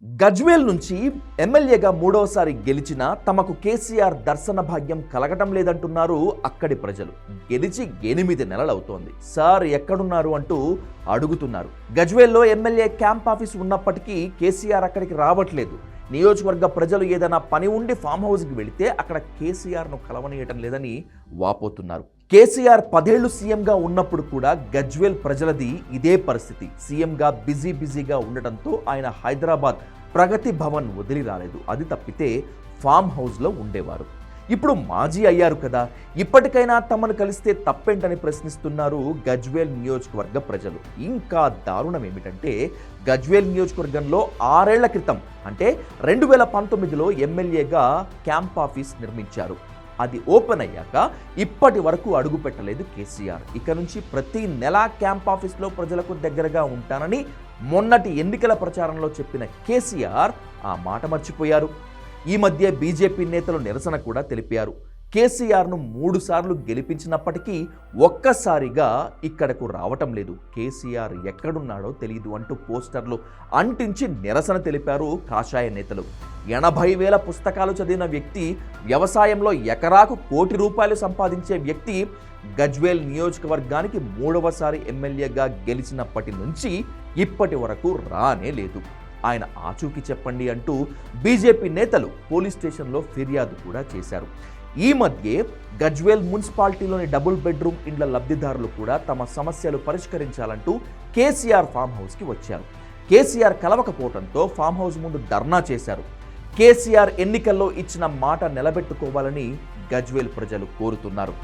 గజ్వేల్ నుంచి ఎమ్మెల్యేగా మూడవసారి గెలిచినా తమకు కేసీఆర్ దర్శన భాగ్యం కలగటం లేదంటున్నారు అక్కడి ప్రజలు. గెలిచి 8 నెలలవుతోంది. సార్ ఎక్కడున్నారు అంటూ అడుగుతున్నారు. గజ్వేల్లో ఎమ్మెల్యే క్యాంప్ ఆఫీస్ ఉన్నప్పటికీ కేసీఆర్ అక్కడికి రావట్లేదు. నియోజకవర్గ ప్రజలు ఏదైనా పని ఉండి ఫామ్ హౌస్కి వెళితే అక్కడ కేసీఆర్ను కలవనీయటం లేదని వాపోతున్నారు. కేసీఆర్ 10 ఏళ్లు సీఎంగా ఉన్నప్పుడు కూడా గజ్వేల్ ప్రజలది ఇదే పరిస్థితి. సీఎంగా బిజీగా ఉండటంతో ఆయన హైదరాబాద్ ప్రగతి భవన్ వదిలి రాలేదు. అది తప్పితే ఫామ్ హౌస్లో ఉండేవారు. ఇప్పుడు మాజీ అయ్యారు కదా, ఇప్పటికైనా తమను కలిస్తే తప్పేంటని ప్రశ్నిస్తున్నారు గజ్వేల్ నియోజకవర్గ ప్రజలు. ఇంకా దారుణం ఏమిటంటే గజ్వేల్ నియోజకవర్గంలో 6 ఏళ్ల క్రితం అంటే 2019లో ఎమ్మెల్యేగా క్యాంప్ ఆఫీస్ నిర్మించారు. అది ఓపెన్ అయ్యాక ఇప్పటి వరకు అడుగు పెట్టలేదు కేసీఆర్. ఇక నుంచి ప్రతి నెల క్యాంప్ ఆఫీస్లో ప్రజలకు దగ్గరగా ఉంటానని మొన్నటి ఎన్నికల ప్రచారంలో చెప్పిన కేసీఆర్ ఆ మాట మర్చిపోయారు. ఈ మధ్య బీజేపీ నేతలు నిరసన కూడా తెలిపారు. కేసీఆర్ను 3 సార్లు గెలిపించినప్పటికీ ఒక్కసారిగా ఇక్కడకు రావటం లేదు. కేసీఆర్ ఎక్కడున్నాడో తెలియదు అంటూ పోస్టర్లు అంటించి నిరసన తెలిపారు కాషాయ నేతలు. 80,000 పుస్తకాలు చదివిన వ్యక్తి, వ్యవసాయంలో ఎకరాకు ₹1 కోటి సంపాదించే వ్యక్తి గజ్వేల్ నియోజకవర్గానికి 3వసారి ఎమ్మెల్యేగా గెలిచినప్పటి నుంచి ఇప్పటి వరకు రానే లేదు. ఆయన ఆచూకీ చెప్పండి అంటూ బీజేపీ నేతలు పోలీస్ స్టేషన్లో ఫిర్యాదు కూడా చేశారు. ఈ మధ్యే గజ్వేల్ మున్సిపాలిటీలోని డబుల్ బెడ్రూమ్ ఇండ్ల లబ్ధిదారులు కూడా తమ సమస్యలు పరిష్కరించాలంటూ కేసీఆర్ ఫామ్ హౌస్కి వచ్చారు. కేసీఆర్ కలవకపోవడంతో ఫామ్ హౌస్ ముందు ధర్నా చేశారు. కేసీఆర్ ఎన్నికల్లో ఇచ్చిన మాట నిలబెట్టుకోవాలని గజ్వేల్ ప్రజలు కోరుతున్నారు.